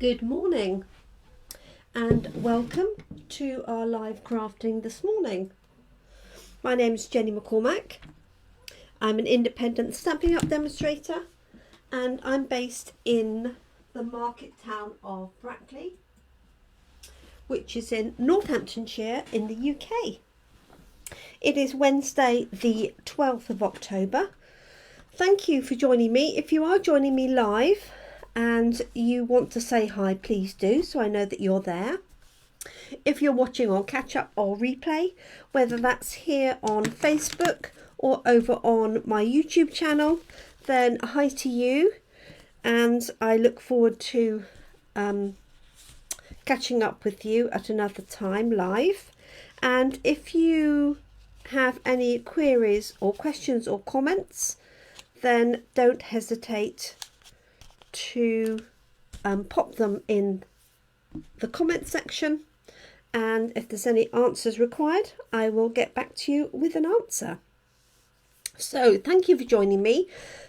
Good morning and welcome to our live crafting this morning. My name is Jenny McCormack. I'm an independent Stampin' Up demonstrator and I'm based in the market town of Brackley, which is in Northamptonshire in the UK. It is Wednesday the 12th of October. Thank you for joining me. If you are joining me live and you want to say hi, please do, so I know that you're there. If you're watching on catch up or replay, whether that's here on Facebook or over on my YouTube channel, then hi to you, and I look forward to catching up with you at another time live. And if you have any queries or questions or comments, then don't hesitate to pop them in the comment section, and if there's any answers required, I will get back to you with an answer. So thank you for joining me.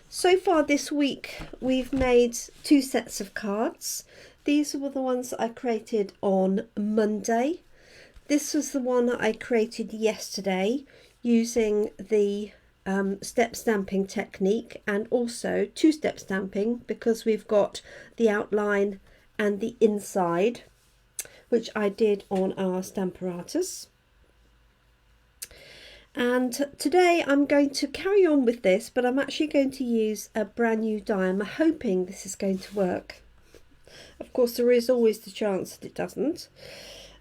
So far this week we've made 2 sets of cards. These were the ones that I created on Monday. This was the one that I created yesterday using the step stamping technique, and also 2-step stamping, because we've got the outline and the inside, which I did on our Stamparatus. And today I'm going to carry on with this, but I'm actually going to use a brand new die. I'm hoping this is going to work. Of course, there is always the chance that it doesn't,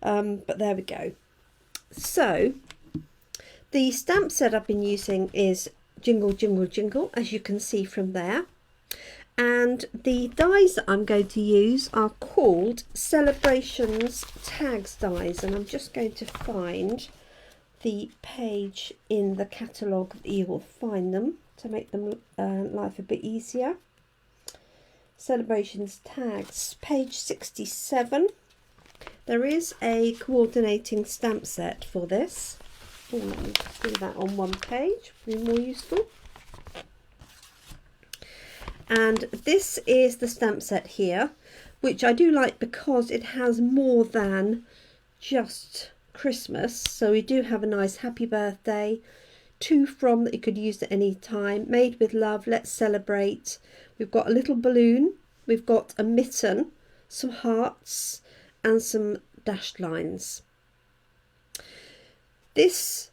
but there we go. So the stamp set I've been using is Jingle Jingle Jingle, as you can see from there. And the dies that I'm going to use are called Celebrations Tags dies. And I'm just going to find the page in the catalogue that you will find them to make them life a bit easier. Celebrations Tags, page 67. There is a coordinating stamp set for this. Let me do that on one page, be more useful. And this is the stamp set here, which I do like because it has more than just Christmas. So we do have a nice happy birthday, to from that you could use at any time, made with love, let's celebrate. We've got a little balloon, we've got a mitten, some hearts and some dashed lines. This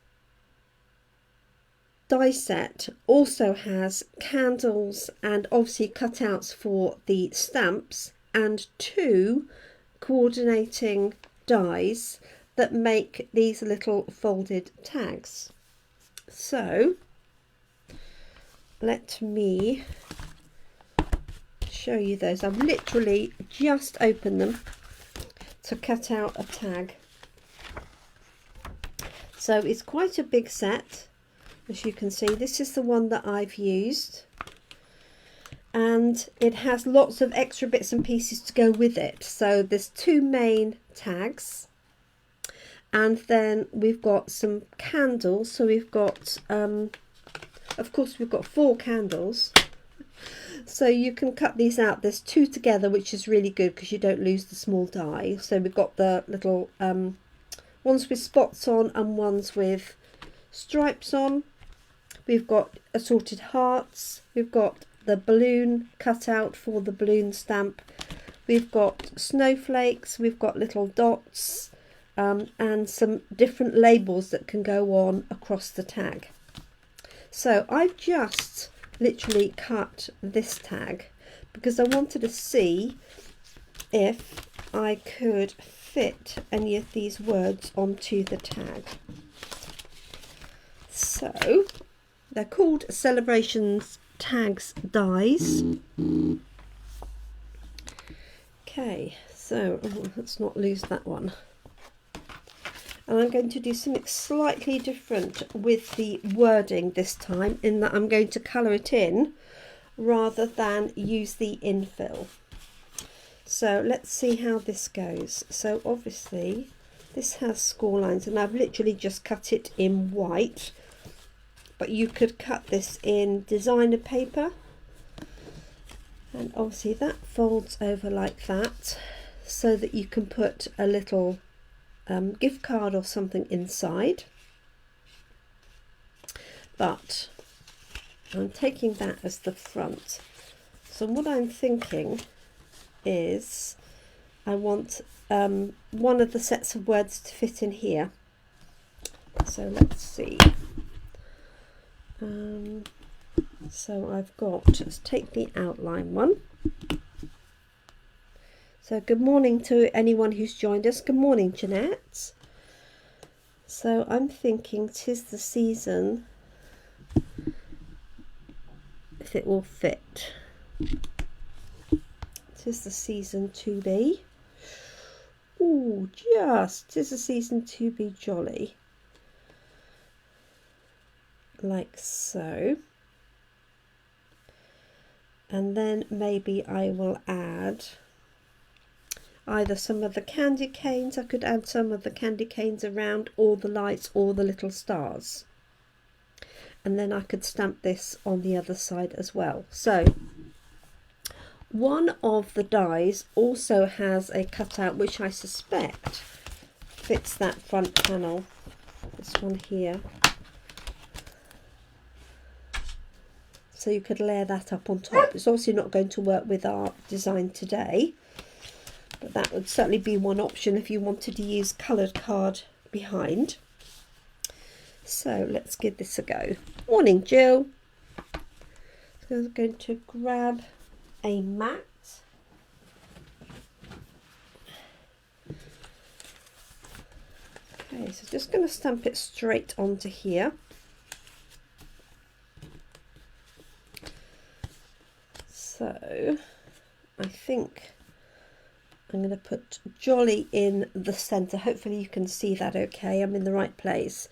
die set also has candles and obviously cutouts for the stamps, and 2 coordinating dies that make these little folded tags. So let me show you those. I've literally just opened them to cut out a tag. So it's quite a big set, as you can see. This is the one that I've used, and it has lots of extra bits and pieces to go with it. So there's 2 main tags, and then we've got some candles. So we've got of course we've got 4 candles, so you can cut these out. There's 2 together, which is really good because you don't lose the small die. So we've got the little ones with spots on and ones with stripes on. We've got assorted hearts, we've got the balloon cut out for the balloon stamp, we've got snowflakes, we've got little dots, and some different labels that can go on across the tag. So I've just literally cut this tag because I wanted to see if I could fit any of these words onto the tag. So they're called Celebrations Tags dies. Okay, so let's not lose that one. And I'm going to do something slightly different with the wording this time, in that I'm going to colour it in rather than use the infill. So let's see how this goes. So obviously this has score lines, and I've literally just cut it in white, but you could cut this in designer paper And obviously that folds over like that so that you can put a little gift card or something inside. But I'm taking that as the front. So what I'm thinking is I want one of the sets of words to fit in here. So let's see. So I've got, let's take the outline one. So good morning to anyone who's joined us. Good morning, Jeanette. So I'm thinking 'tis the season, if it will fit. 'Tis the season to be. Ooh, just 'tis the season to be jolly. Like so. And then maybe I will add either some of the candy canes. I could add some of the candy canes around, or the lights, or the little stars. And then I could stamp this on the other side as well. So one of the dies also has a cutout which I suspect fits that front panel. This one here. So you could layer that up on top. It's obviously not going to work with our design today, but that would certainly be one option if you wanted to use coloured card behind. So let's give this a go. Morning, Jill. So I'm going to grab a mat. Okay, so just going to stamp it straight onto here. So I think I'm going to put jolly in the centre. Hopefully you can see that okay. I'm in the right place.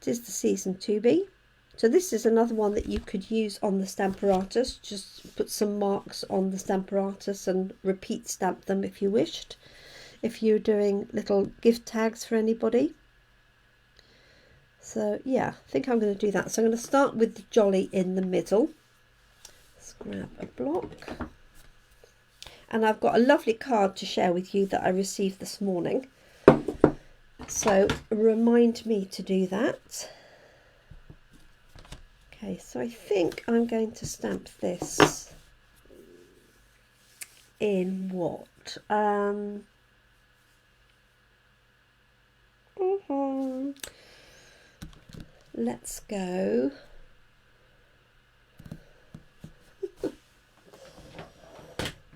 It is the season to be. So this is another one that you could use on the Stamparatus. Just put some marks on the Stamparatus and repeat stamp them if you wished. If you're doing little gift tags for anybody. So yeah, I think I'm going to do that. So I'm going to start with the jolly in the middle. Let's grab a block. And I've got a lovely card to share with you that I received this morning. So remind me to do that. Okay, so I think I'm going to stamp this in what? Let's go.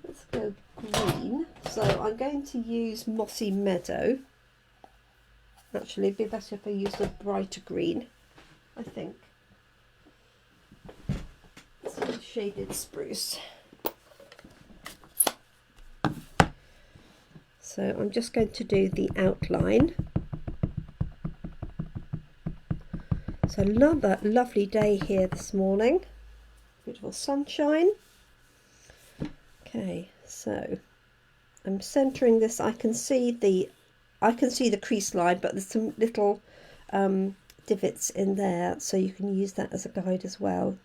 Let's go green. So I'm going to use Mossy Meadow. Actually, it'd be better if I used a brighter green, I think. Some shaded spruce. So I'm just going to do the outline. So another lovely day here this morning. Beautiful sunshine. Okay, so I'm centering this. I can see the crease line, but there's some little divots in there, so you can use that as a guide as well.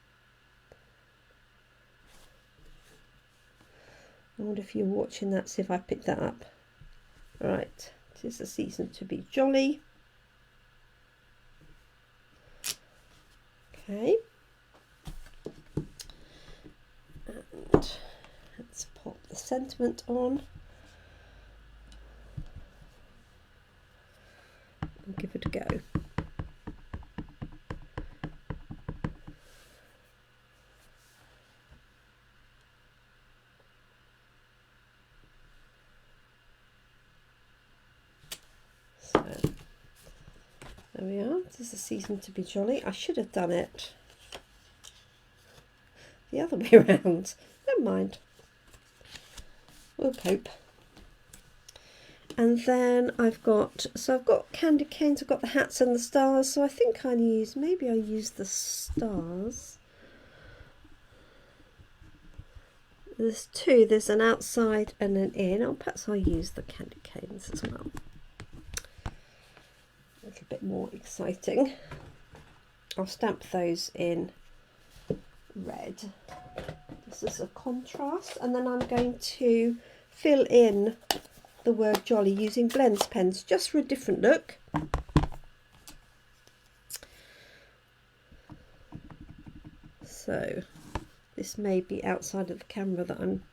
I wonder if you're watching that, see if I pick that up. Right, it is the season to be jolly. Okay. And let's pop the sentiment on. And give it a go. So there we are. This is the season to be jolly. I should have done it the other way around. Never mind. We'll cope. And then I've got candy canes, I've got the hats and the stars, so I think maybe I'll use the stars. There's two, there's an outside and an in, or perhaps I'll use the candy canes as well. A little bit more exciting. I'll stamp those in red. This is a contrast, and then I'm going to fill in the word jolly using blends pens just for a different look. So this may be outside of the camera that I'm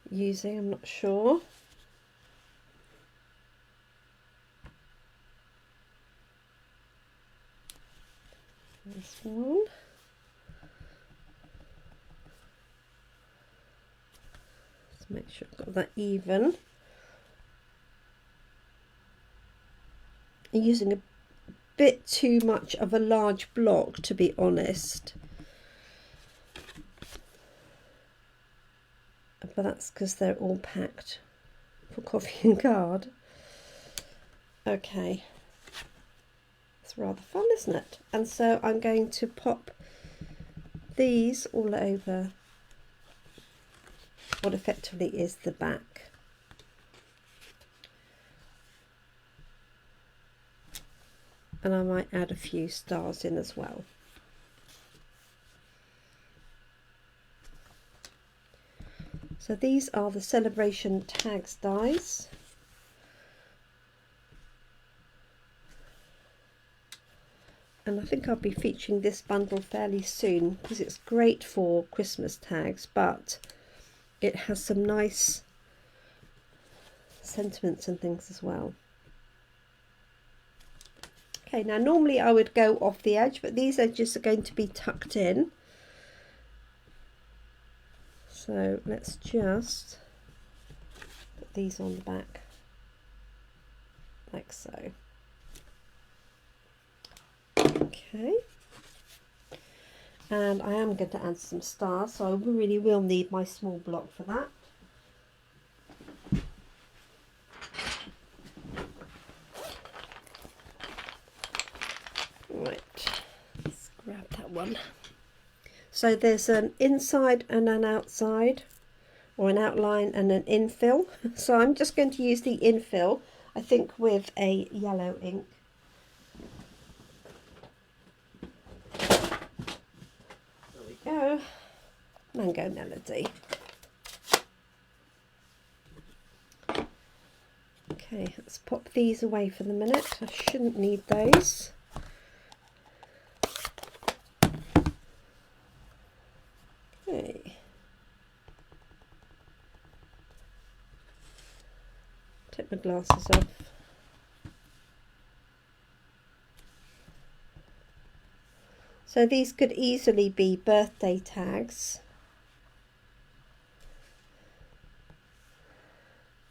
using, I'm not sure. This one. Let's make sure I've got that even. I'm using a bit too much of a large block, to be honest. But that's because they're all packed for coffee and card. Okay. It's rather fun, isn't it? And so I'm going to pop these all over what effectively is the back. And I might add a few stars in as well. So these are the Celebration Tags dies. And I think I'll be featuring this bundle fairly soon because it's great for Christmas tags, but it has some nice sentiments and things as well. Okay, now normally I would go off the edge, but these edges are going to be tucked in. So let's just put these on the back like so. Okay, and I am going to add some stars, so I really will need my small block for that. Right, let's grab that one. So there's an inside and an outside, or an outline and an infill. So I'm just going to use the infill, I think with a yellow ink. Go. Mango Melody. Okay, let's pop these away for the minute. I shouldn't need those. Okay. Take my glasses off. So these could easily be birthday tags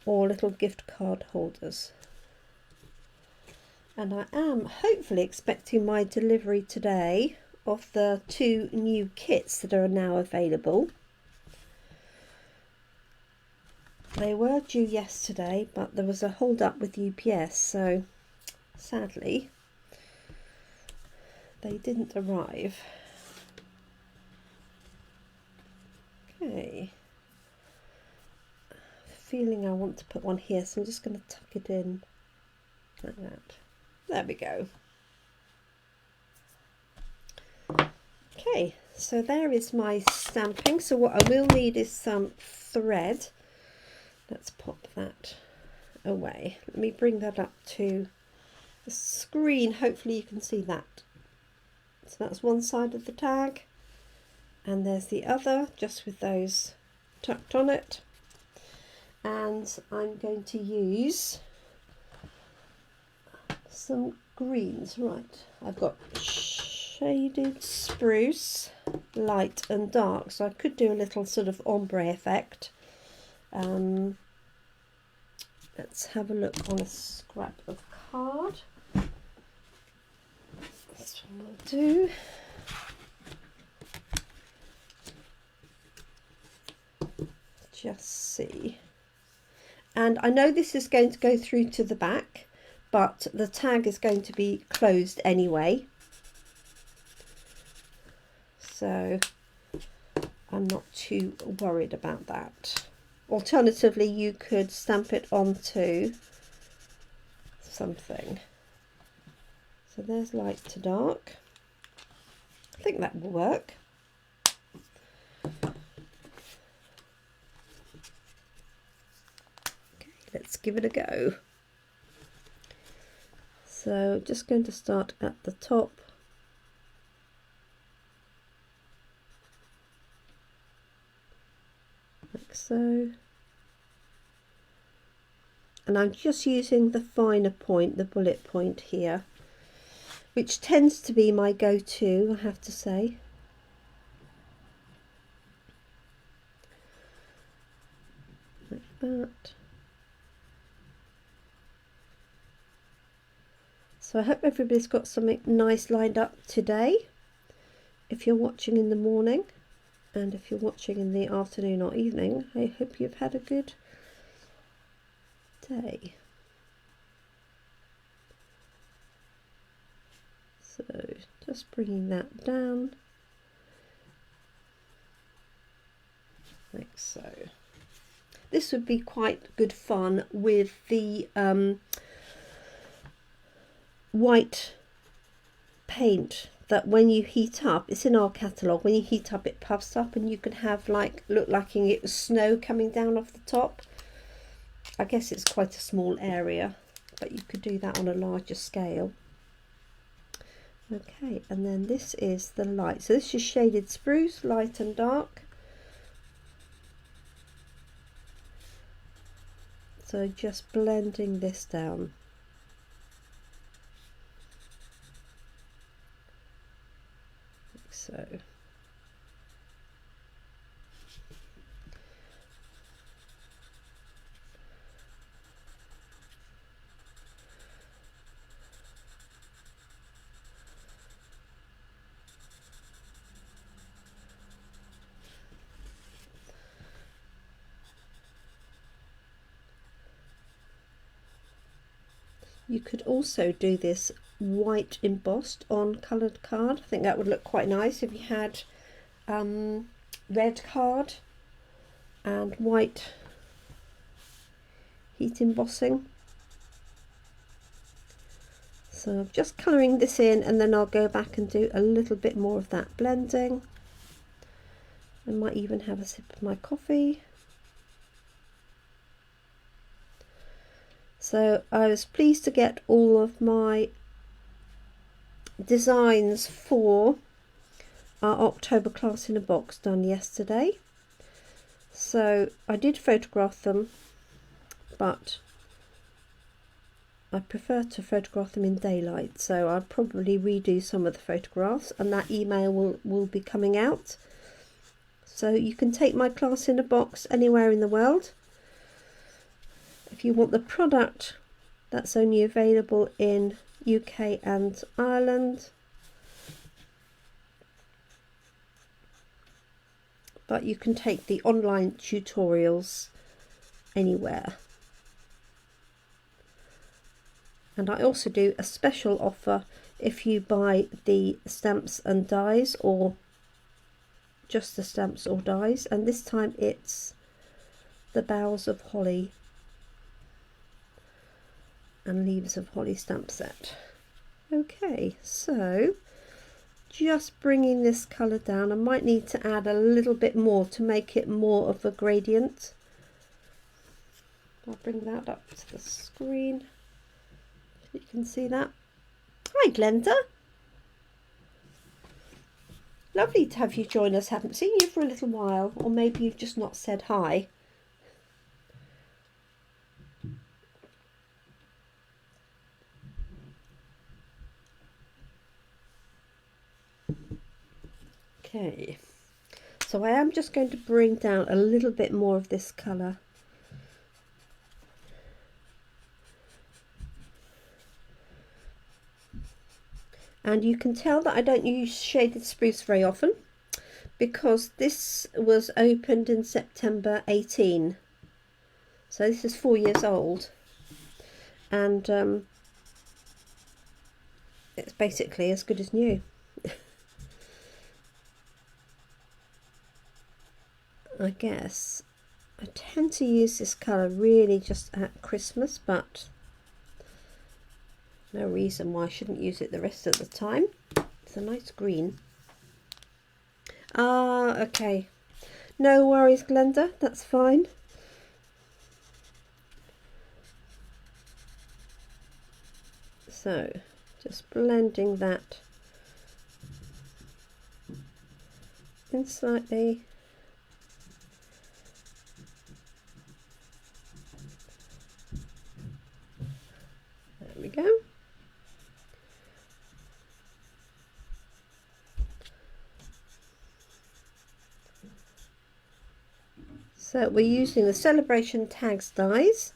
or little gift card holders. And I am hopefully expecting my delivery today of the 2 new kits that are now available. They were due yesterday, but there was a hold up with UPS, so sadly they didn't arrive. Okay, feeling I want to put one here, so I'm just going to tuck it in like that. There we go. Okay, so there is my stamping. So what I will need is some thread. Let's pop that away. Let me bring that up to the screen. Hopefully you can see that. So that's one side of the tag, and there's the other, just with those tucked on it. And I'm going to use some greens. Right, I've got shaded spruce, light and dark, so I could do a little sort of ombre effect. Let's have a look on a scrap of card. This one will do. Just see. And I know this is going to go through to the back, but the tag is going to be closed anyway. So I'm not too worried about that. Alternatively, you could stamp it onto something. So there's light to dark. I think that will work. let's give it a go. So just going to start at the top. Like so. And I'm just using the finer point, the bullet point here, which tends to be my go-to, I have to say. Like that. So I hope everybody's got something nice lined up today, if you're watching in the morning, and if you're watching in the afternoon or evening, I hope you've had a good day. So just bringing that down, like so. This would be quite good fun with the white paint that when you heat up, it's in our catalogue, when you heat up it puffs up and you can have like, look like it was snow coming down off the top. I guess it's quite a small area, but you could do that on a larger scale. Okay, and then this is the light. So this is shaded spruce, light and dark. So just blending this down. Like so. You could also do this white embossed on coloured card. I think that would look quite nice if you had red card and white heat embossing. So I'm just colouring this in, and then I'll go back and do a little bit more of that blending. I might even have a sip of my coffee. So I was pleased to get all of my designs for our October class in a box done yesterday. So I did photograph them, but I prefer to photograph them in daylight, so I'll probably redo some of the photographs, and that email will be coming out. So you can take my class in a box anywhere in the world. If you want the product, that's only available in UK and Ireland, but you can take the online tutorials anywhere. And I also do a special offer if you buy the stamps and dies, or just the stamps or dies, and this time it's the Boughs of Holly and Leaves of Holly stamp set. Okay, so just bringing this colour down. I might need to add a little bit more to make it more of a gradient. I'll bring that up to the screen. You can see that. Hi Glenda. Lovely to have you join us. Haven't seen you for a little while, or maybe you've just not said hi. Okay, so I am just going to bring down a little bit more of this colour. And you can tell that I don't use shaded spruce very often, because this was opened in September 18. So this is 4 years old. And it's basically as good as new. I guess I tend to use this colour really just at Christmas, but no reason why I shouldn't use it the rest of the time. It's a nice green. Ah, okay. No worries, Glenda, that's fine. So just blending that in slightly. There we go. So we're using the Celebration Tags dies.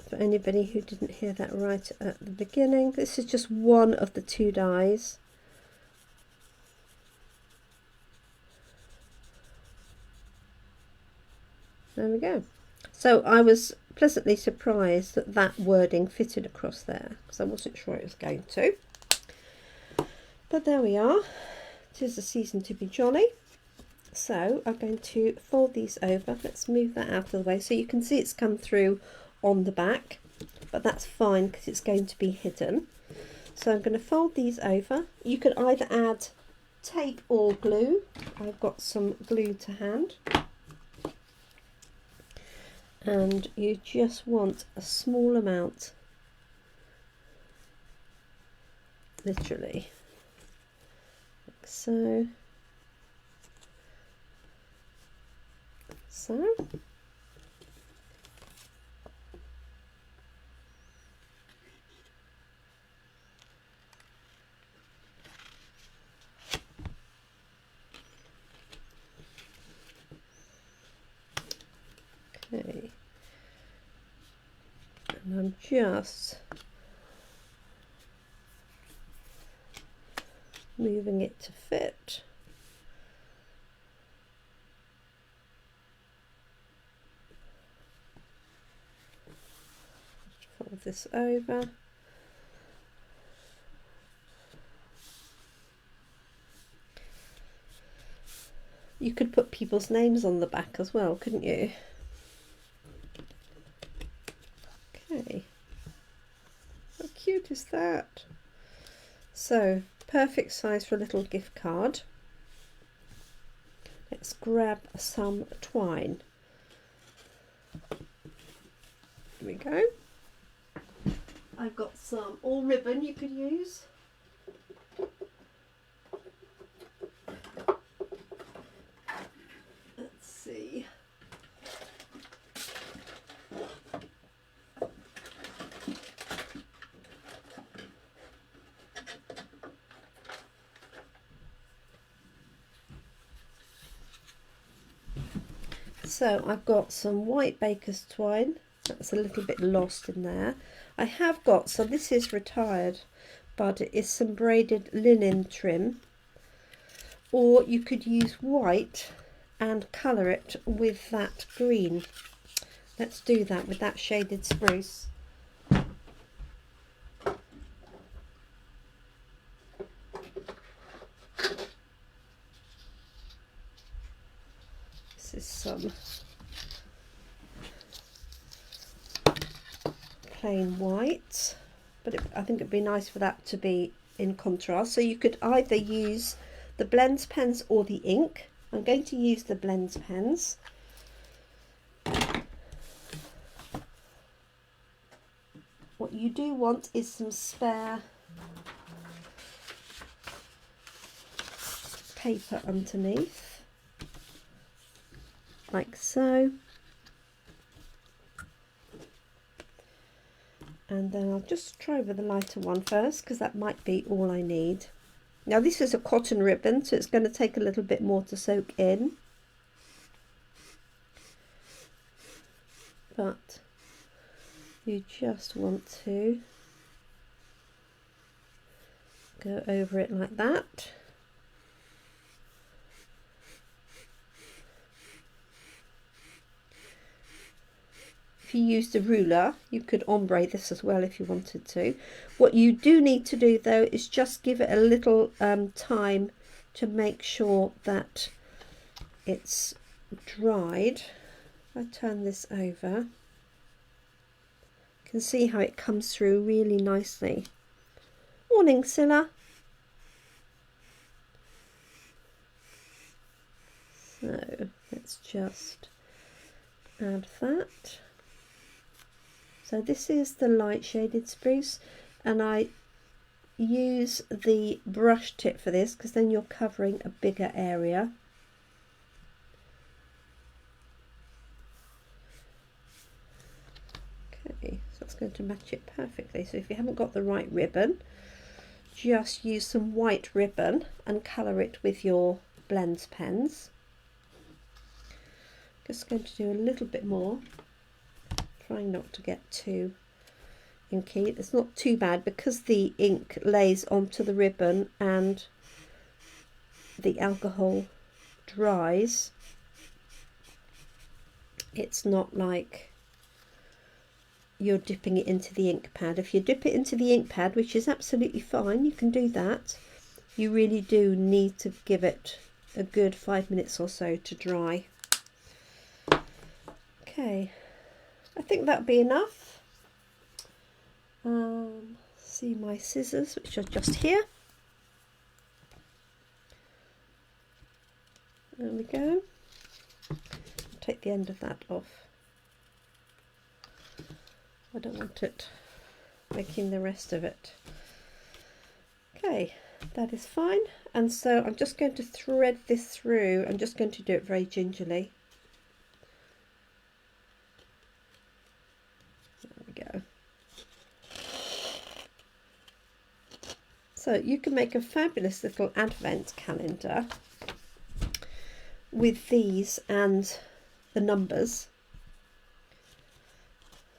For anybody who didn't hear that right at the beginning, this is just one of the 2 dies. There we go. So I was pleasantly surprised that that wording fitted across there, because I wasn't sure it was going to. But there we are. It is the season to be jolly. So I'm going to fold these over. Let's move that out of the way so you can see it's come through on the back, but that's fine because it's going to be hidden. So I'm going to fold these over. You can either add tape or glue. I've got some glue to hand. And you just want a small amount, literally, like so. So, okay, and I'm just moving it to fit. Fold this over. You could put people's names on the back as well, couldn't you? Okay. How cute is that? So, perfect size for a little gift card. Let's grab some twine. Here we go. I've got some all ribbon you could use. Let's see. So I've got some white baker's twine. That's a little bit lost in there. I have got, so this is retired, but it is some braided linen trim. Or you could use white and colour it with that green. Let's do that with that shaded spruce. This is some plain white, but I think it'd be nice for that to be in contrast. So you could either use the blends pens or the ink. I'm going to use the blends pens. What you do want is some spare paper underneath, like so. And then I'll just try with the lighter one first, because that might be all I need. Now this is a cotton ribbon, so it's going to take a little bit more to soak in. But you just want to go over it like that. If you used a ruler, you could ombre this as well if you wanted to. What you do need to do though is just give it a little time to make sure that it's dried. If I turn this over, you can see how it comes through really nicely. Morning, Scylla. So let's just add that. So So this is the light shaded spruce, and I use the brush tip for this because then you're covering a bigger area. Okay, so that's going to match it perfectly. So if you haven't got the right ribbon, just use some white ribbon and colour it with your blends pens. Just going to do a little bit more, trying not to get too inky. It's not too bad because the ink lays onto the ribbon and the alcohol dries. It's not like you're dipping it into the ink pad. If you dip it into the ink pad, which is absolutely fine, you can do that, you really do need to give it a good 5 minutes or so to dry. Okay, I think that'll be enough. See my scissors, which are just here. There we go. Take the end of that off. I don't want it making the rest of it. Okay, that is fine. And so I'm just going to thread this through. I'm just going to do it very gingerly. There we go. So you can make a fabulous little advent calendar with these and the numbers.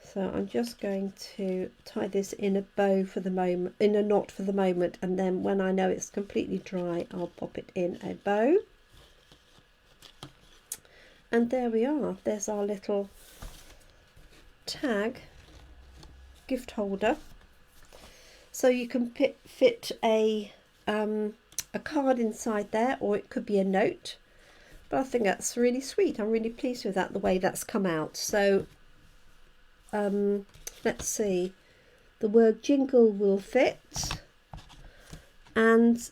So I'm just going to tie this in a bow for the moment, in a knot for the moment, and then when I know it's completely dry, I'll pop it in a bow. And there we are. There's our little tag gift holder. So you can fit a card inside there, or it could be a note. But I think that's really sweet. I'm really pleased with that, the way that's come out. So let's see, the word jingle will fit, and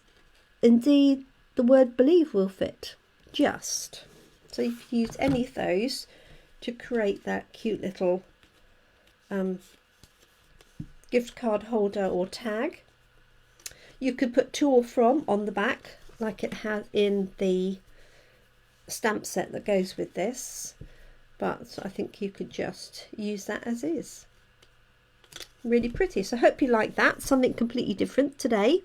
indeed the word believe will fit, just. So you can use any of those to create that cute little gift card holder or tag. You could put to or from on the back like it has in the stamp set that goes with this, but I think you could just use that as is. Really pretty. So I hope you like that, something completely different today.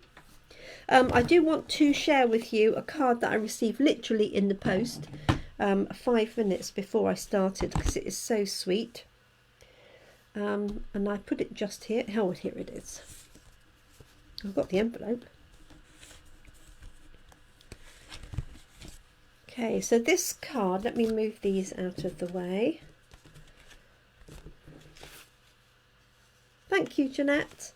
I do want to share with you a card that I received literally in the post 5 minutes before I started, because it is so sweet. And I put it just here. Oh, here it is. I've got the envelope. Okay, so this card, let me move these out of the way. Thank you, Jeanette.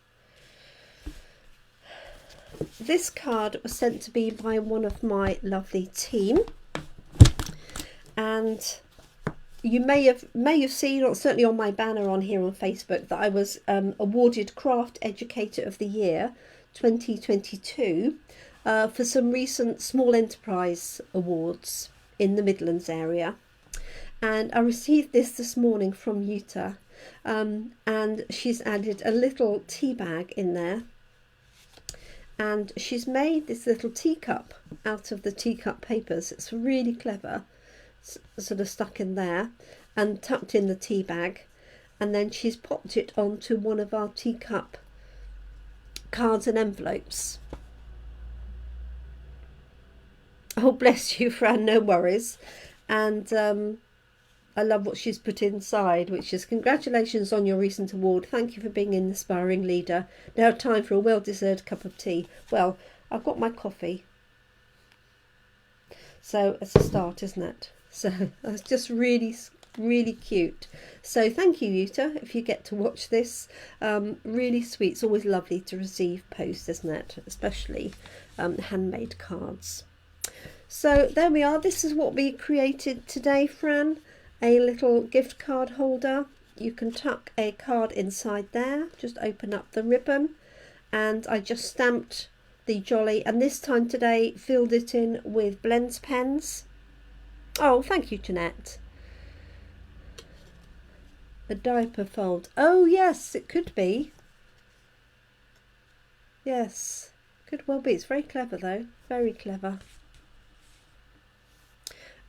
This card was sent to me by one of my lovely team, and you may have seen, or certainly on my banner on here on Facebook, that I was awarded Craft Educator of the Year 2022 for some recent small enterprise awards in the Midlands area. And I received this morning from Utah, and she's added a little tea bag in there, and she's made this little teacup out of the teacup papers. It's really clever. It's sort of stuck in there and tucked in the tea bag, and then she's popped it onto one of our teacup cards and envelopes. Oh, bless you, Fran, no worries. And I love what she's put inside, which is, congratulations on your recent award. Thank you for being an inspiring leader. Now time for a well-deserved cup of tea. Well, I've got my coffee. So it's a start, isn't it? So that's just really, really cute. So thank you, Utah, if you get to watch this. Really sweet. It's always lovely to receive posts, isn't it? Especially handmade cards. So there we are. This is what we created today, Fran. A little gift card holder. You can tuck a card inside there. Just open up the ribbon, and I just stamped the jolly, and this time today filled it in with blends pens. Oh, thank you, Jeanette. A diaper fold. Oh yes, it could be. Yes, could well be. It's very clever though, very clever.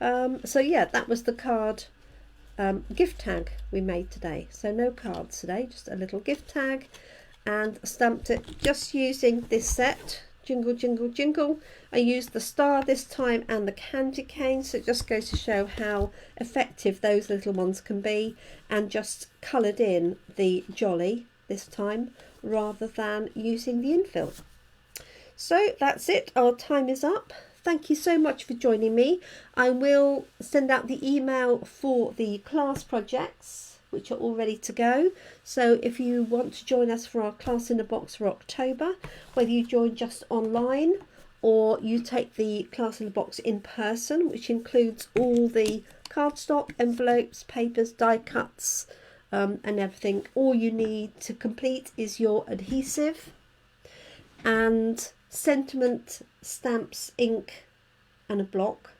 So yeah, that was the card gift tag we made today. So no cards today, just a little gift tag, and stamped it just using this set, Jingle Jingle Jingle. I used the star this time and the candy cane, so it just goes to show how effective those little ones can be, and just coloured in the jolly this time rather than using the infill. So that's it, our time is up. Thank you so much for joining me. I will send out the email for the class projects, which are all ready to go. So if you want to join us for our class in a box for October, whether you join just online or you take the class in a box in person, which includes all the cardstock, envelopes, papers, die cuts, and everything, all you need to complete is your adhesive and sentiment stamps, ink and a block,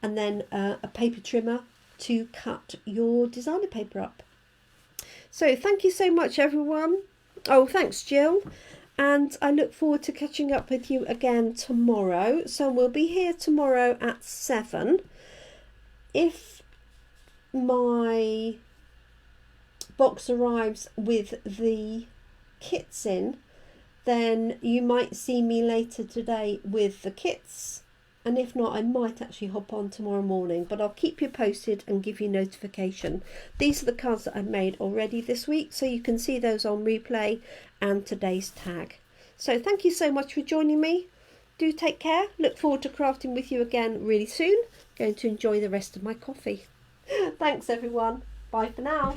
and then a paper trimmer to cut your designer paper up. So thank you so much everyone. Oh, thanks Jill, and I look forward to catching up with you again tomorrow. So we'll be here tomorrow at 7. If my box arrives with the kits in, then you might see me later today with the kits, and if not, I might actually hop on tomorrow morning, but I'll keep you posted and give you notification. These are the cards that I've made already this week, so you can see those on replay and today's tag. So thank you so much for joining me. Do take care. Look forward to crafting with you again really soon. Going to enjoy the rest of my coffee. Thanks everyone. Bye for now.